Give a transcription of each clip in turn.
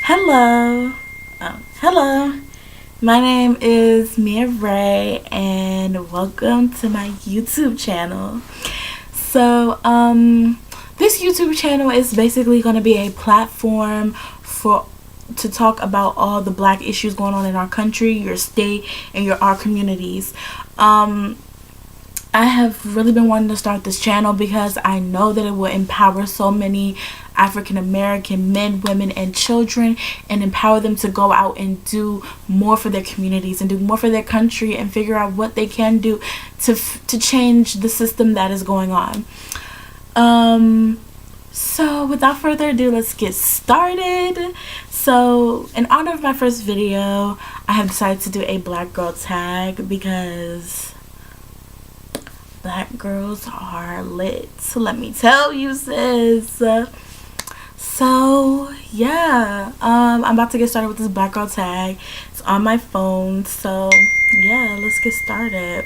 Hello. Hello. My name is Mia Ray, and welcome to my YouTube channel. This YouTube channel is basically going to be a platform for to talk about all the black issues going on in our country, your state, and our communities. I have really been wanting to start this channel because I know that it will empower so many African American men, women, and children, and empower them to go out and do more for their communities and do more for their country and figure out what they can do to change the system that is going on. So without further ado, let's get started. So in honor of my first video, I have decided to do a black girl tag because black girls are lit. So let me tell you, sis. So yeah, I'm about to get started with this black girl tag. It's on my phone. So yeah, let's get started.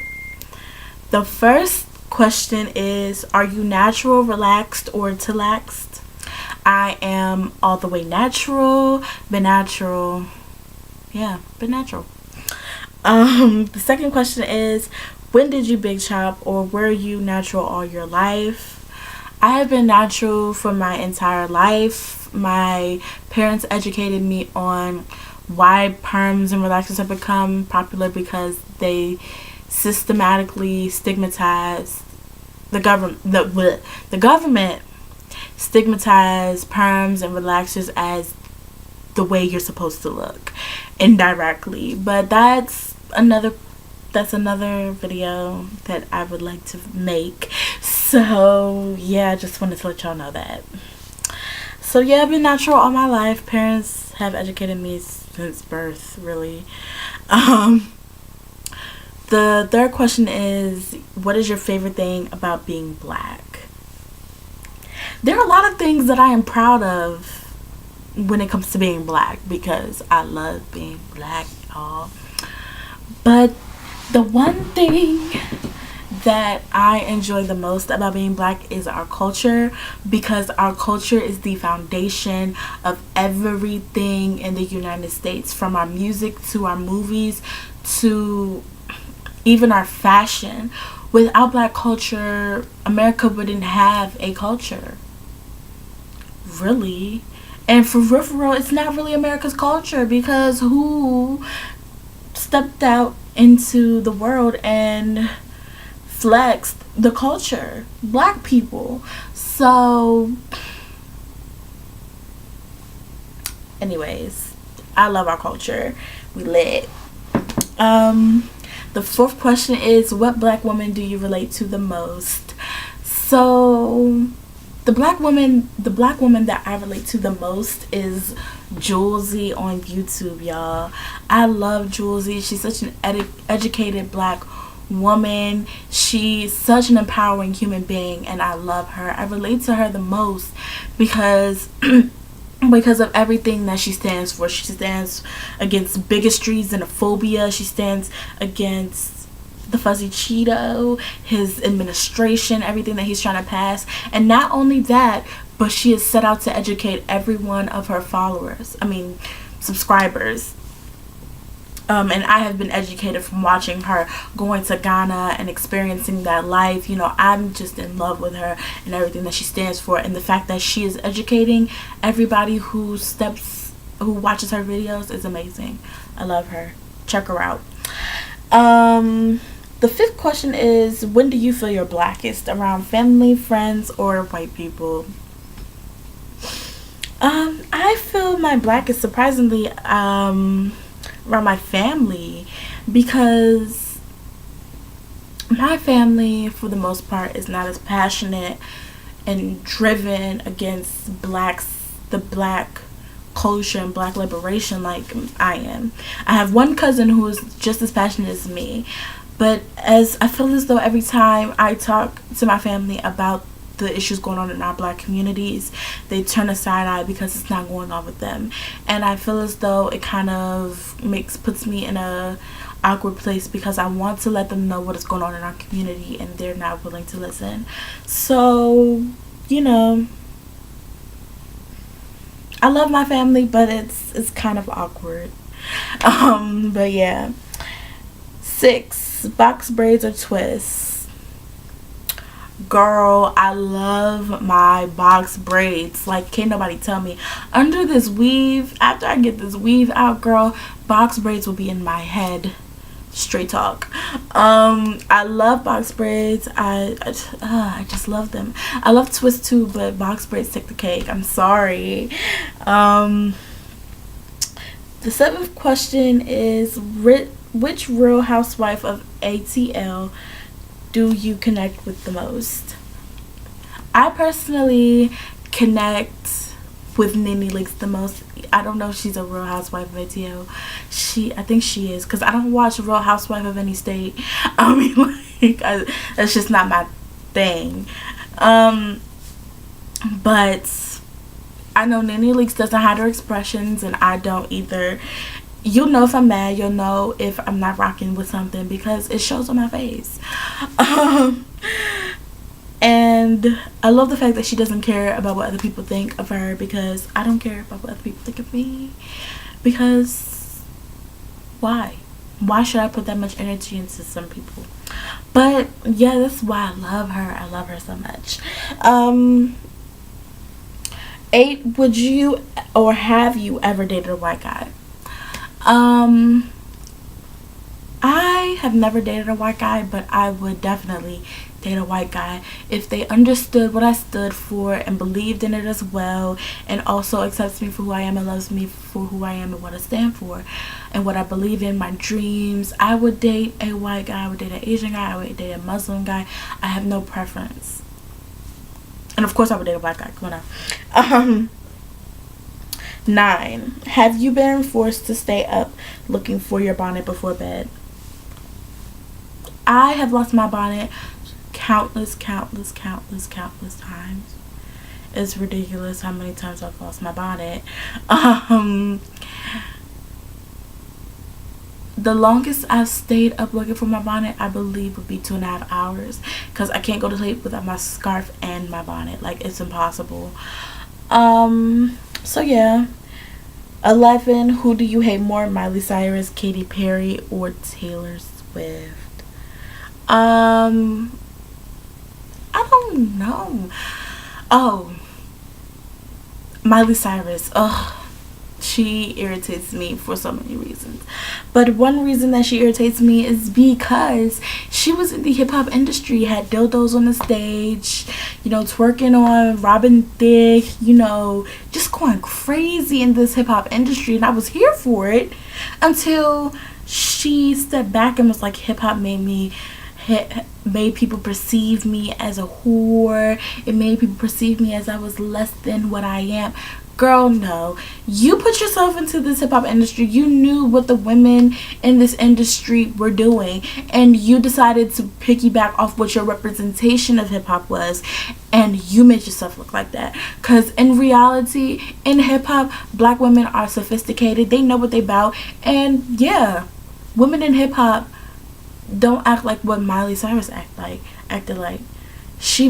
The first question is, are you natural, relaxed, or chillaxed? I am all the way natural. Been natural. Yeah, been natural. The second question is, when did you big chop, or were you natural all your life? I have been natural for my entire life. My parents educated me on why perms and relaxers have become popular, because they systematically stigmatized the government stigmatized perms and relaxers as the way you're supposed to look indirectly. But that's another video that I would like to make. So yeah, I just wanted to let y'all know that. So yeah, I've been natural all my life. Parents have educated me since birth, really. The third question is, what is your favorite thing about being black? There are a lot of things that I am proud of when it comes to being black, because I love being black, y'all. But the one thing that I enjoy the most about being black is our culture, because our culture is the foundation of everything in the United States, from our music to our movies to even our fashion. Without black culture, America wouldn't have a culture, really. And for real, it's not really America's culture, because who stepped out into the world and flexed the culture? Black people. So anyways, I love our culture. We lit. The fourth question is, what black woman do you relate to the most? So the black woman that I relate to the most is Julzy on YouTube, y'all. I love Julzy. She's such an educated black woman. She's such an empowering human being, and I love her. I relate to her the most because of everything that she stands for. She stands against bigotry, xenophobia. She stands against the fuzzy Cheeto, his administration, everything that he's trying to pass. And not only that, but she has set out to educate every one of her subscribers. And I have been educated from watching her going to Ghana and experiencing that life. You know, I'm just in love with her and everything that she stands for, and the fact that she is educating everybody who watches her videos is amazing. I love her. Check her out. The fifth question is, when do you feel your blackest? Around family, friends, or white people? I feel my blackest surprisingly around my family, because my family for the most part is not as passionate and driven against the black culture and black liberation like I am. I have one cousin who is just as passionate as me, but as I feel as though every time I talk to my family about the issues going on in our black communities, they turn a side eye because it's not going on with them. And I feel as though it kind of puts me in a awkward place, because I want to let them know what is going on in our community and they're not willing to listen. So, you know, I love my family, but it's kind of awkward. But yeah. 6, box braids or twists. Girl, I love my box braids. Like, can't nobody tell me. Under this weave, after I get this weave out, girl, box braids will be in my head. Straight talk. I love box braids. I just love them. I love twists too, but box braids take the cake. I'm sorry. The 7th question is, which Real Housewife of ATL do you connect with the most? I personally connect with Nene Leakes the most. I don't know if she's a Real Housewife of ATL. I think she is, because I don't watch Real Housewife of any state. I mean, like, that's just not my thing. But I know Nene Leakes doesn't hide her expressions, and I don't either. You'll know if I'm mad. You'll know if I'm not rocking with something, because it shows on my face. And I love the fact that she doesn't care about what other people think of her, because I don't care about what other people think of me. Because why? Why should I put that much energy into some people? But yeah, that's why I love her. I love her so much. 8, would you or have you ever dated a white guy? I have never dated a white guy, but I would definitely date a white guy if they understood what I stood for and believed in it as well, and also accepts me for who I am and loves me for who I am and what I stand for and what I believe in, my dreams. I would date a white guy. I would date an Asian guy. I would date a Muslim guy. I have no preference. And of course I would date a black guy. Come on now. 9, have you been forced to stay up looking for your bonnet before bed? I have lost my bonnet countless times. It's ridiculous how many times I've lost my bonnet. The longest I've stayed up looking for my bonnet, I believe, would be 2.5 hours, because I can't go to sleep without my scarf and my bonnet. Like, it's impossible. So yeah. 11, who do you hate more, Miley Cyrus, Katy Perry, or Taylor Swift? I don't know. Oh, Miley Cyrus. Ugh, she irritates me for so many reasons. But one reason that she irritates me is because she was in the hip-hop industry, had dildos on the stage, you know, twerking on Robin Thicke, you know, just going crazy in this hip-hop industry, and I was here for it until she stepped back and was like, hip-hop made people perceive me as a whore. It made people perceive me as I was less than what I am. Girl, no. You put yourself into this hip-hop industry. You knew what the women in this industry were doing, and you decided to piggyback off what your representation of hip-hop was, and you made yourself look like that. Because in reality, in hip-hop, black women are sophisticated. They know what they about. And yeah, women in hip-hop don't act like what Miley Cyrus acted like. She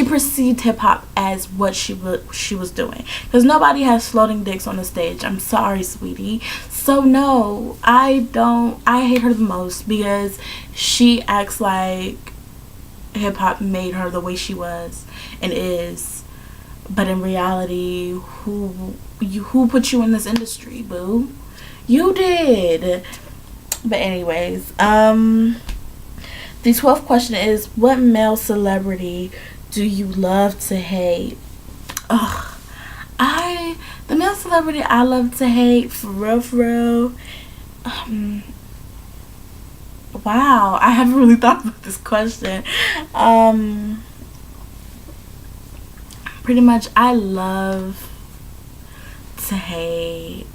perceived hip-hop as what she was doing, because nobody has floating dicks on the stage. I'm sorry, sweetie. So no, I hate her the most, because she acts like hip-hop made her the way she was and is. But in reality, who put you in this industry, boo? You did. But anyways, the 12th question is, what male celebrity do you love to hate? The male celebrity I love to hate, for real, wow, I haven't really thought about this question. Pretty much, I love to hate,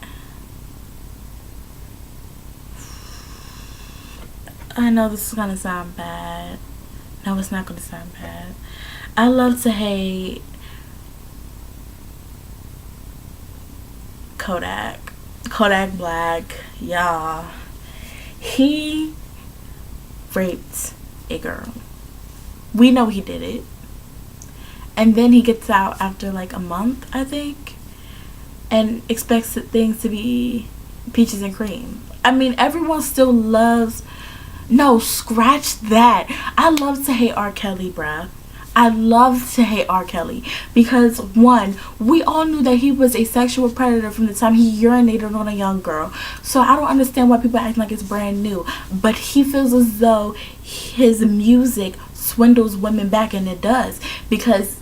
I know this is gonna sound bad. No, it's not gonna sound bad. I love to hate Kodak Black. Y'all, he raped a girl. We know he did it, and then he gets out after like a month, I think, and expects things to be peaches and cream. I mean, everyone still loves. No, scratch that. I love to hate R. Kelly, bruh. I love to hate R. Kelly because, one, we all knew that he was a sexual predator from the time he urinated on a young girl. So I don't understand why people act like it's brand new. But he feels as though his music swindles women back, and it does, because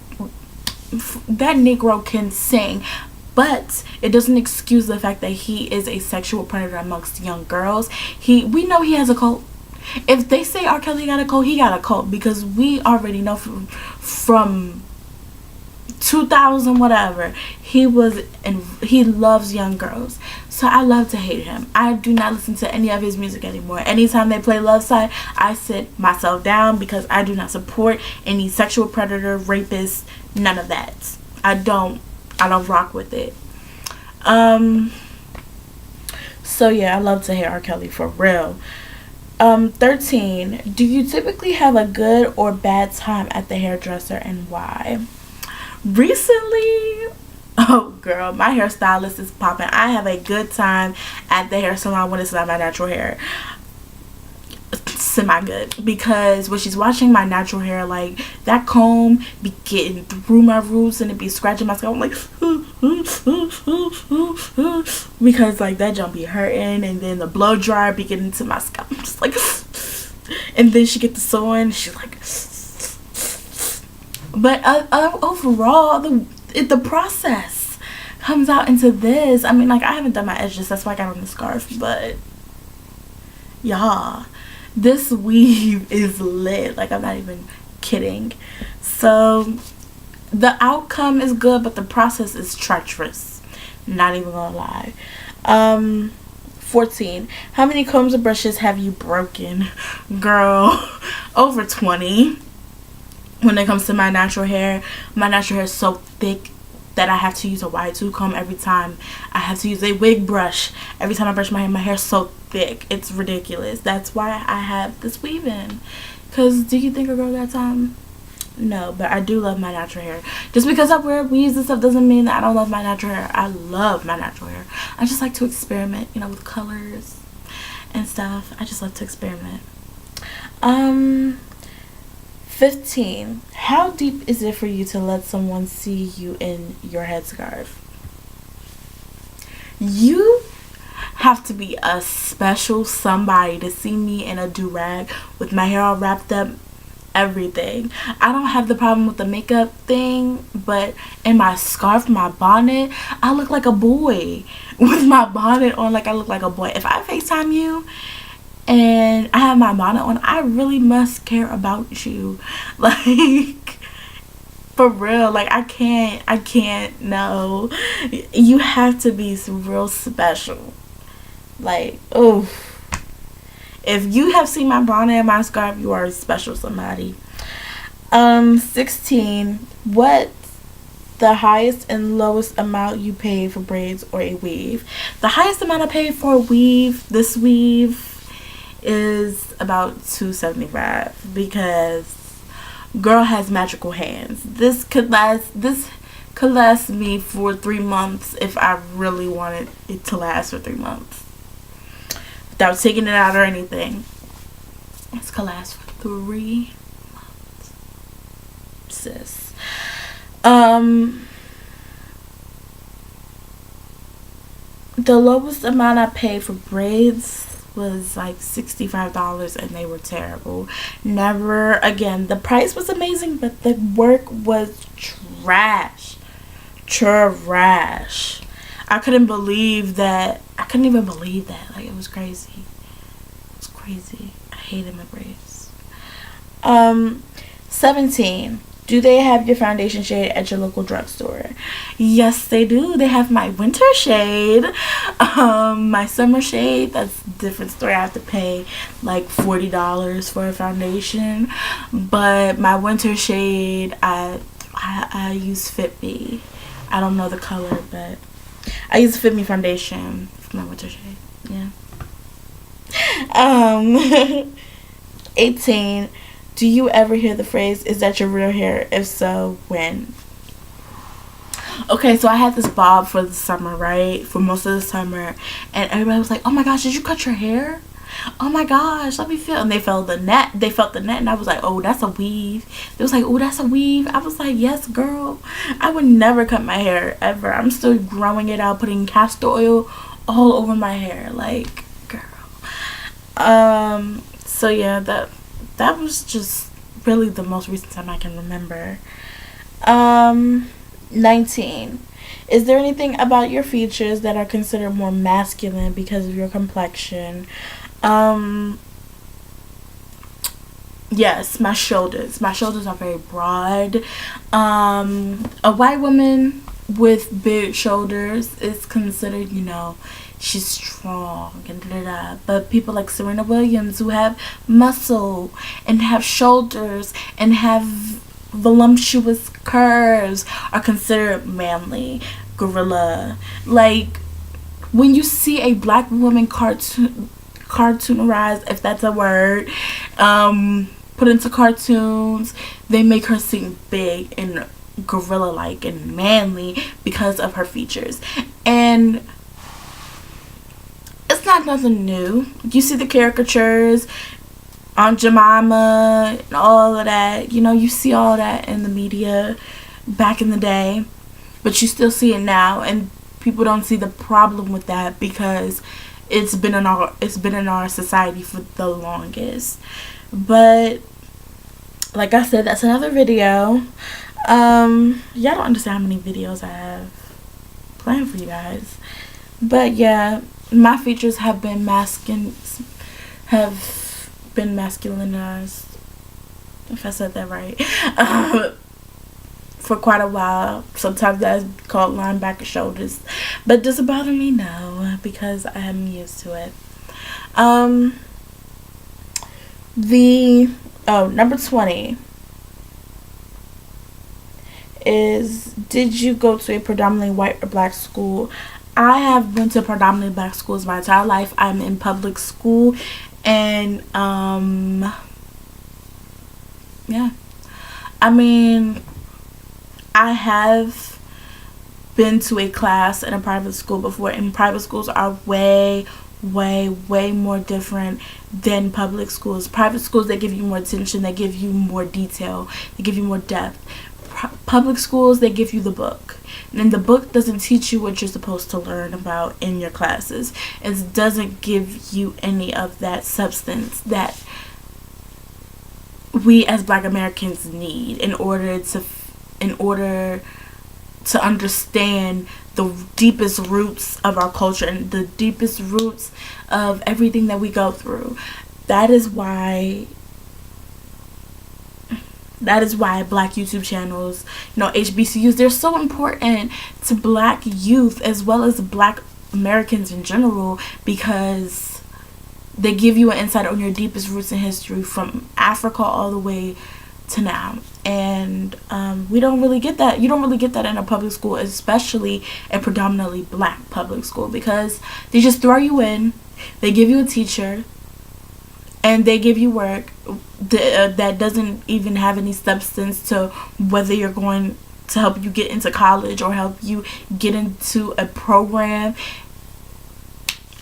that Negro can sing. But it doesn't excuse the fact that he is a sexual predator amongst young girls. We know he has a cult. If they say R. Kelly got a cult, he got a cult, because we already know from 2000 whatever he was, and he loves young girls. So I love to hate him. I do not listen to any of his music anymore. Anytime they play Love Side, I sit myself down, because I do not support any sexual predator, rapist, none of that. I don't rock with it. So yeah, I love to hate R. Kelly for real. 13. Do you typically have a good or bad time at the hairdresser, and why? Recently, oh girl, my hairstylist is popping. I have a good time at the hair salon when it's not my natural hair. Semi good, because when she's washing my natural hair, like, that comb be getting through my roots and it be scratching my scalp. I'm like, because like that jump be hurting, and then the blow dryer be getting to my scalp. I'm just like, and then she get the sewing, she's like, but overall the process comes out into this. I mean, like, I haven't done my edges, that's why I got on the scarf, but y'all, this weave is lit. Like, I'm not even kidding. So the outcome is good, but the process is treacherous. Not even gonna lie. 14. How many combs or brushes have you broken? Girl, over 20. When it comes to my natural hair is so thick that I have to use a Y2 comb every time. I have to use a wig brush every time I brush my hair. My hair's so thick, it's ridiculous. That's why I have this weave in. Because do you think a girl got time? No, but I do love my natural hair. Just because I wear weaves and stuff doesn't mean that I don't love my natural hair. I love my natural hair. I just like to experiment, with colors and stuff. I just love to experiment. 15. How deep is it for you to let someone see you in your headscarf? You have to be a special somebody to see me in a do-rag with my hair all wrapped up, everything. I don't have the problem with the makeup thing, but in my scarf, my bonnet, I look like a boy. With my bonnet on, like, I look like a boy. If I FaceTime you and I have my bonnet on, I really must care about you. Like, for real. Like, I can't, no. You have to be real special. Like, oh, if you have seen my bonnet and my scarf, you are a special somebody. 16. What the highest and lowest amount you paid for braids or a weave? The highest amount I paid for a weave, this weave, is about $275, because girl has magical hands. This could last me for 3 months if I really wanted it to last for 3 months without taking it out or anything. This could last for 3 months, sis. The lowest amount I paid for braids was like $65, and they were terrible. Never again. The price was amazing, but the work was trash. I couldn't believe that. I couldn't even believe that. Like, it was crazy. It was crazy. I hated my braids. 17. Do they have your foundation shade at your local drugstore? Yes, they do. They have my winter shade. My summer shade, that's a different story. I have to pay like $40 for a foundation. But my winter shade, I use Fit Me. I don't know the color, but I use Fit Me foundation for my winter shade. Yeah. 18. Do you ever hear the phrase, "Is that your real hair? If so, when?" Okay, so I had this bob for the summer, right? For most of the summer. And everybody was like, oh my gosh, did you cut your hair? Oh my gosh, let me feel. And they felt the net. And I was like, oh, that's a weave. They was like, oh, that's a weave. I was like, yes, girl. I would never cut my hair ever. I'm still growing it out, putting castor oil all over my hair. Like, girl. So yeah, that was just really the most recent time I can remember. 19. Is there anything about your features that are considered more masculine because of your complexion? Yes, my shoulders. My shoulders are very broad. A white woman with big shoulders is considered, she's strong and da da da. But people like Serena Williams, who have muscle and have shoulders and have voluptuous curves, are considered manly, gorilla. Like, when you see a black woman cartoonized, if that's a word, put into cartoons, they make her seem big and gorilla like and manly because of her features. And it's not nothing new. You see the caricatures, Aunt Jemima and all of that. You see all that in the media back in the day, but you still see it now, and people don't see the problem with that because it's been in our society for the longest. But like I said, that's another video. Y'all don't understand how many videos I have planned for you guys. But yeah, my features have been masculinized, if I said that right, for quite a while. Sometimes that's called linebacker shoulders, but does it bother me? No, because I am used to it. Number 20 is, did you go to a predominantly white or black school? I have been to predominantly black schools my entire life. I'm in public school, and yeah, I mean, I have been to a class in a private school before, and private schools are way more different than public schools. Private schools, they give you more attention, they give you more detail, they give you more depth. Public schools, they give you the book, and the book doesn't teach you what you're supposed to learn about in your classes. It doesn't give you any of that substance that we as Black Americans need in order to understand the deepest roots of our culture and the deepest roots of everything that we go through. That is why Black YouTube channels, HBCUs, they're so important to Black youth as well as Black Americans in general, because they give you an insight on your deepest roots in history from Africa all the way to now. And we don't really get that. You don't really get that in a public school, especially a predominantly Black public school, because they just throw you in, they give you a teacher, and they give you work that doesn't even have any substance to whether you're going to help you get into college or help you get into a program.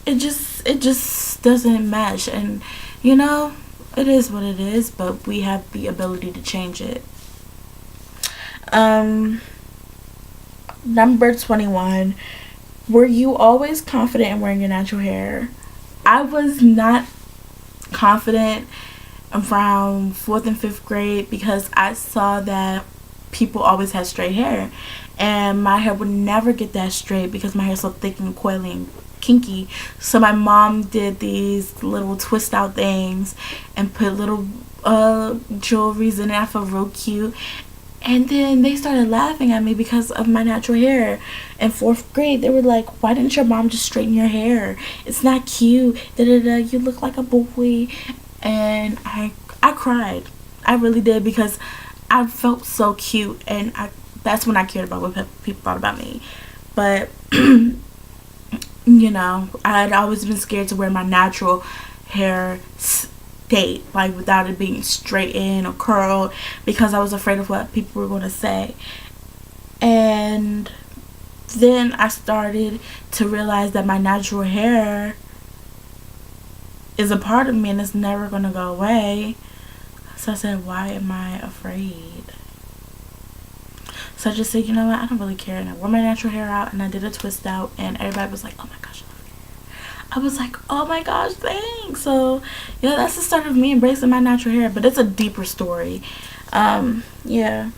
It just doesn't match, and it is what it is, but we have the ability to change it. Number 21. Were you always confident in wearing your natural hair? I was not confident around 4th and 5th grade because I saw that people always had straight hair, and my hair would never get that straight because my hair is so thick and coily and kinky. So my mom did these little twist out things and put little jewelries in it. I felt real cute. And then they started laughing at me because of my natural hair. In 4th grade, they were like, why didn't your mom just straighten your hair? It's not cute. You look like a boy. And I cried. I really did, because I felt so cute. And that's when I cared about what people thought about me. But, I had always been scared to wear my natural hair state, like without it being straightened or curled, because I was afraid of what people were going to say. And then I started to realize that my natural hair is a part of me and it's never going to go away. So I said, why am I afraid? So I just said, you know what, I don't really care. And I wore my natural hair out and I did a twist out, and everybody was like, oh my gosh, I love your hair. I was like, oh my gosh, thanks. So yeah, that's the start of me embracing my natural hair, but it's a deeper story. Yeah.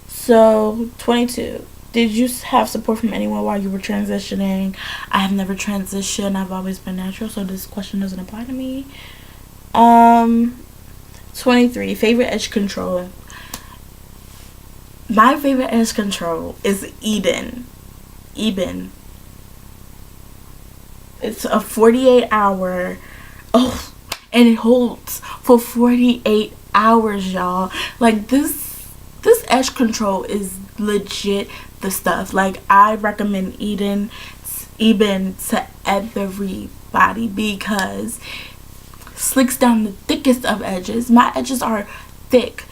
So 22. Did you have support from anyone while you were transitioning? I have never transitioned. I've always been natural, so this question doesn't apply to me. 23. Favorite edge control. My favorite edge control is Eden. It's a 48-hour. Oh, and it holds for 48 hours, y'all. Like, this edge control is legit the stuff. Like, I recommend Eden to everybody because slicks down the thickest of edges. My edges are thick.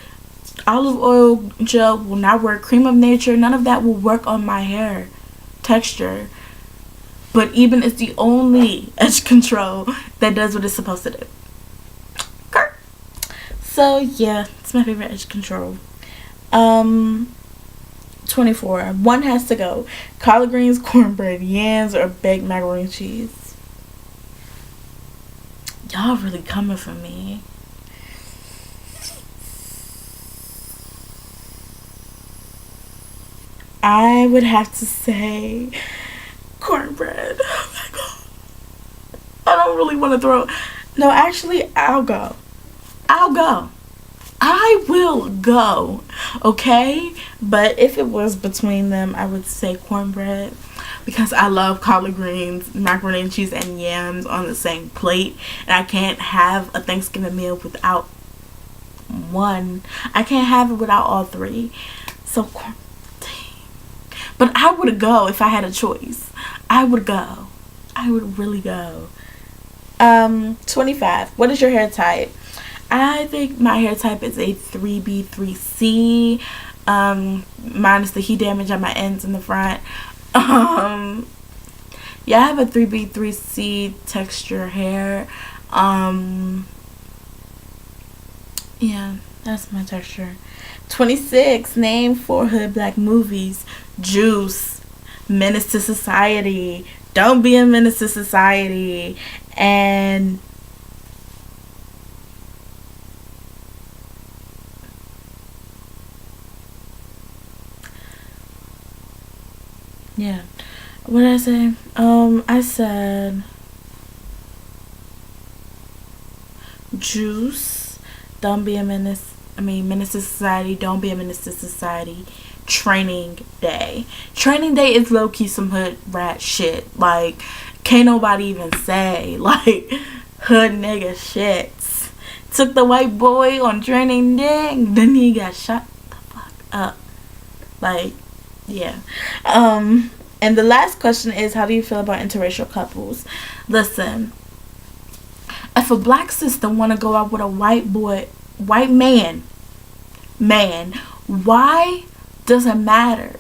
Olive oil gel will not work. Cream of nature, none of that will work on my hair texture. But Eden is the only edge control that does what it's supposed to do. Okay. So yeah, it's my favorite edge control. 24. One has to go. Collard greens, cornbread, yams, or baked macaroni and cheese. Y'all really coming for me. I would have to say cornbread. Oh my god. I don't really want to throw. No, actually, I'll go. I will go. Okay? But if it was between them, I would say cornbread because I love collard greens, macaroni and cheese, and yams on the same plate. And I can't have a Thanksgiving meal without one. I can't have it without all three. So but I would go if I had a choice. I would go. I would really go. 25. What is your hair type? I think my hair type is a 3B3C. Minus the heat damage on my ends in the front. Yeah, I have a 3B3C texture hair. Yeah, that's my texture. 26. Name 4 hood black movies. Juice, Menace to Society, Don't Be a Menace to Society, and yeah, what did I say? I said Juice, Don't Be a Menace. Menace to Society, Don't Be a Menace to Society, Training Day. Training Day is low-key some hood rat shit. Like, can't nobody even say. Like, hood nigga shits. Took the white boy on Training Day, and then he got shot the fuck up. Like, yeah. And the last question is, how do you feel about interracial couples? Listen, if a black sister want to go out with a white man, why does it matter?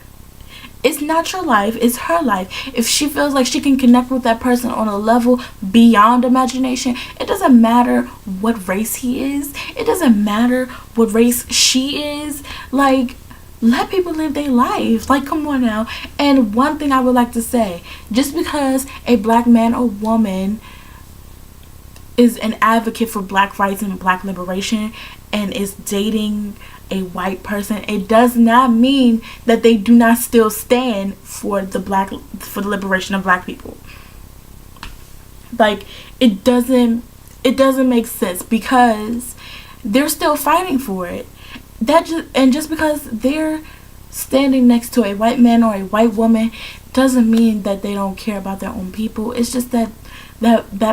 It's not your life, it's her life. If she feels like she can connect with that person on a level beyond imagination, it doesn't matter what race he is. It doesn't matter what race she is. Like, let people live their life. Like, come on now. And one thing I would like to say, just because a black man or woman is an advocate for black rights and black liberation and is dating a white person, it does not mean that they do not still stand for the liberation of black people. Like, it doesn't make sense because they're still fighting for it. Just because they're standing next to a white man or a white woman doesn't mean that they don't care about their own people. It's just that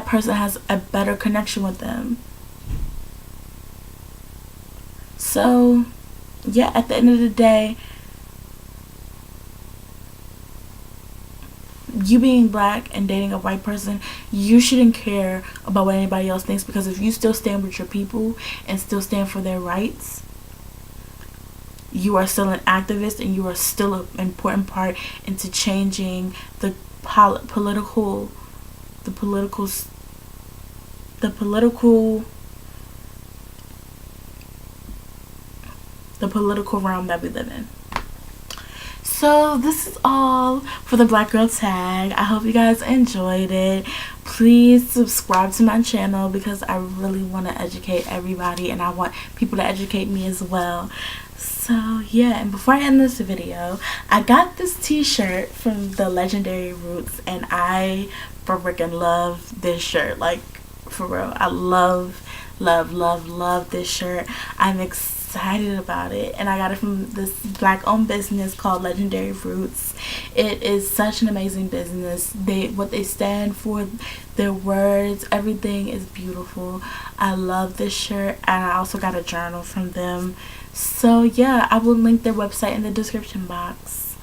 person has a better connection with them. So, yeah, at the end of the day, you being black and dating a white person, you shouldn't care about what anybody else thinks, because if you still stand with your people and still stand for their rights, you are still an activist and you are still an important part into changing the political the political the political the political realm that we live in. So this is all for the Black Girl Tag. I hope you guys enjoyed it. Please subscribe to my channel because I really want to educate everybody and I want people to educate me as well. So yeah, and before I end this video, I got this t-shirt from the Legendary Roots and I freaking love this shirt. Like, for real, I love this shirt. I'm excited about it, and I got it from this black owned business called Legendary Roots. It is such an amazing business. What they stand for, their words, everything is beautiful. I love this shirt, and I also got a journal from them. So yeah, I will link their website in the description box.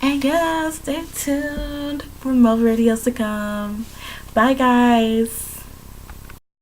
And yeah, stay tuned for more videos to come. Bye guys.